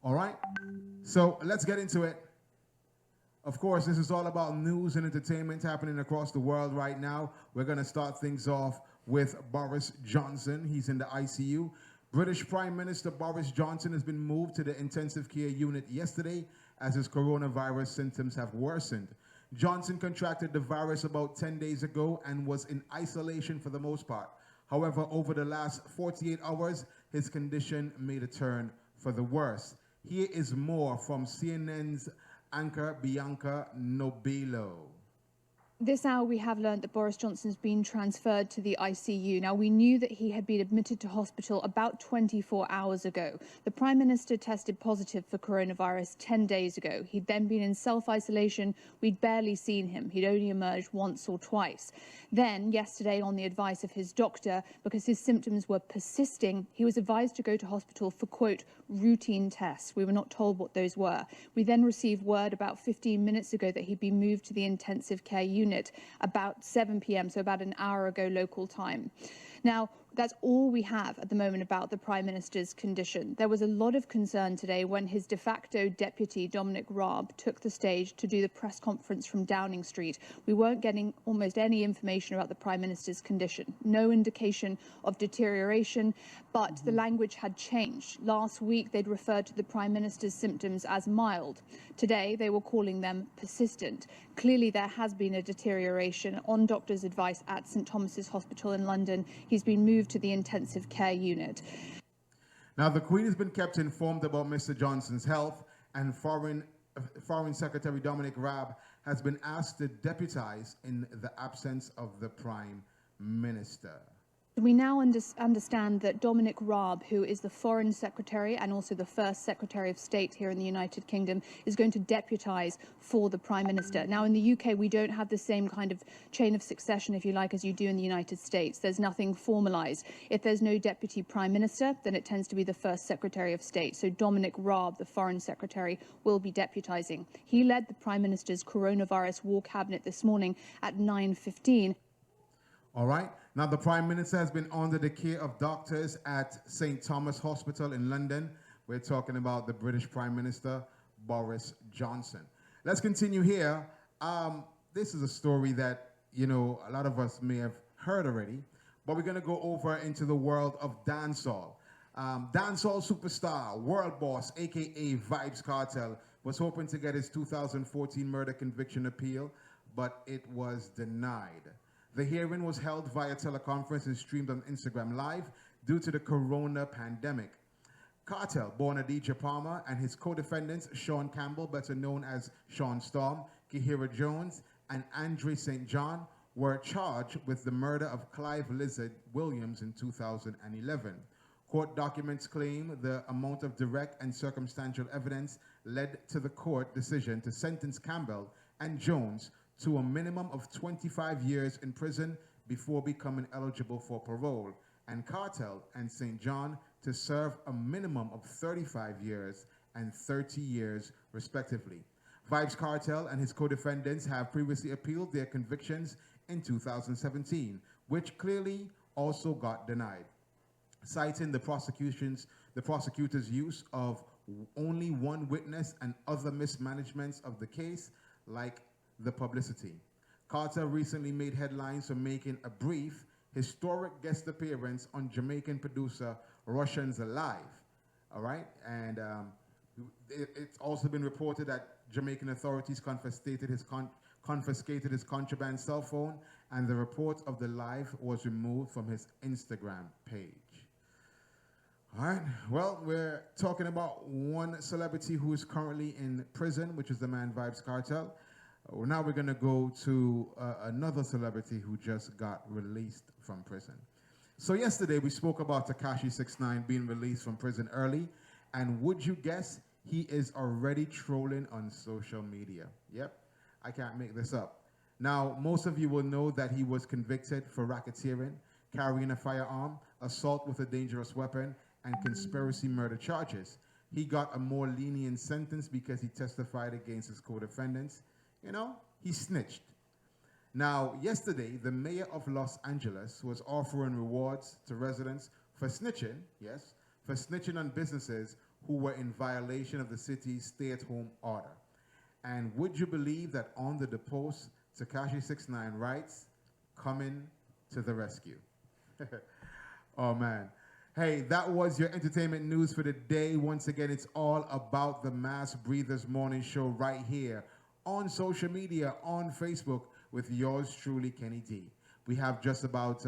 All right? So let's get into it. Of course, this is all about news and entertainment happening across the world right now. We're going to start things off with Boris Johnson. He's in the ICU. British Prime Minister Boris Johnson has been moved to the intensive care unit yesterday as his coronavirus symptoms have worsened. Johnson contracted the virus about 10 days ago and was in isolation for the most part. However, over the last 48 hours, his condition made a turn for the worse. Here is more from CNN's anchor Bianca Nobilo. This hour we have learned that Boris Johnson has been transferred to the ICU. Now, we knew that he had been admitted to hospital about 24 hours ago. The Prime Minister tested positive for coronavirus 10 days ago. He'd then been in self-isolation. We'd barely seen him. He'd only emerged once or twice. Then, yesterday, on the advice of his doctor, because his symptoms were persisting, he was advised to go to hospital for, quote, routine tests. We were not told what those were. We then received word about 15 minutes ago that he'd been moved to the intensive care unit about 7 p.m., so about an hour ago local time. Now, that's all we have at the moment about the Prime Minister's condition. There was a lot of concern today when his de facto deputy, Dominic Raab, took the stage to do the press conference from Downing Street. We weren't getting almost any information about the Prime Minister's condition. No indication of deterioration, but the language had changed. Last week, they'd referred to the Prime Minister's symptoms as mild. Today, they were calling them persistent. Clearly, there has been a deterioration. On doctor's advice at St Thomas's Hospital in London, he's been moved to the intensive care unit. Now, the Queen has been kept informed about Mr. Johnson's health, and Foreign Secretary Dominic Raab has been asked to deputize in the absence of the Prime Minister. We now understand that Dominic Raab, who is the Foreign Secretary and also the First Secretary of State here in the United Kingdom, is going to deputise for the Prime Minister. Now, in the UK, we don't have the same kind of chain of succession, if you like, as you do in the United States. There's nothing formalised. If there's no Deputy Prime Minister, then it tends to be the First Secretary of State. So Dominic Raab, the Foreign Secretary, will be deputising. He led the Prime Minister's coronavirus war cabinet this morning at 9:15. All right. Now, the Prime Minister has been under the care of doctors at St. Thomas Hospital in London. We're talking about the British Prime Minister, Boris Johnson. Let's continue here. This is a story that, you know, a lot of us may have heard already, but we're going to go over into the world of dancehall. Dancehall Superstar, World Boss AKA Vybz Kartel, was hoping to get his 2014 murder conviction appeal, but it was denied. The hearing was held via teleconference and streamed on Instagram Live due to the corona pandemic. Kartel, born Adidja Palmer, and his co-defendants, Sean Campbell, better known as Sean Storm, Kihira Jones, and Andre St. John, were charged with the murder of Clive Lizard Williams in 2011. Court documents claim the amount of direct and circumstantial evidence led to the court decision to sentence Campbell and Jones to a minimum of 25 years in prison before becoming eligible for parole, and Kartel and St. John to serve a minimum of 35 years and 30 years, respectively. Vybz Kartel and his co-defendants have previously appealed their convictions in 2017, which clearly also got denied, citing the prosecutor's use of only one witness and other mismanagements of the case, like the publicity. Kartel recently made headlines for making a brief, historic guest appearance on Jamaican producer Russians Alive. All right, and it's also been reported that Jamaican authorities confiscated his contraband cell phone, and the report of the live was removed from his Instagram page. All right, well, we're talking about one celebrity who is currently in prison, which is the man Vybz Kartel. Now we're going to go to another celebrity who just got released from prison. So yesterday we spoke about Takashi69 being released from prison early, and would you guess he is already trolling on social media? Yep, I can't make this up. Now, most of you will know that he was convicted for racketeering, carrying a firearm, assault with a dangerous weapon, and conspiracy murder charges. He got a more lenient sentence because he testified against his co-defendants. You know, he snitched. Now, yesterday, the mayor of Los Angeles was offering rewards to residents for snitching, yes, for snitching on businesses who were in violation of the city's stay-at-home order. And would you believe that under the post, Takashi69 writes, "Coming to the rescue." Oh, man. Hey, that was your entertainment news for the day. Once again, it's all about the Mass Breathers Morning Show right here on social media, on Facebook, with yours truly, Kenny D. We have just about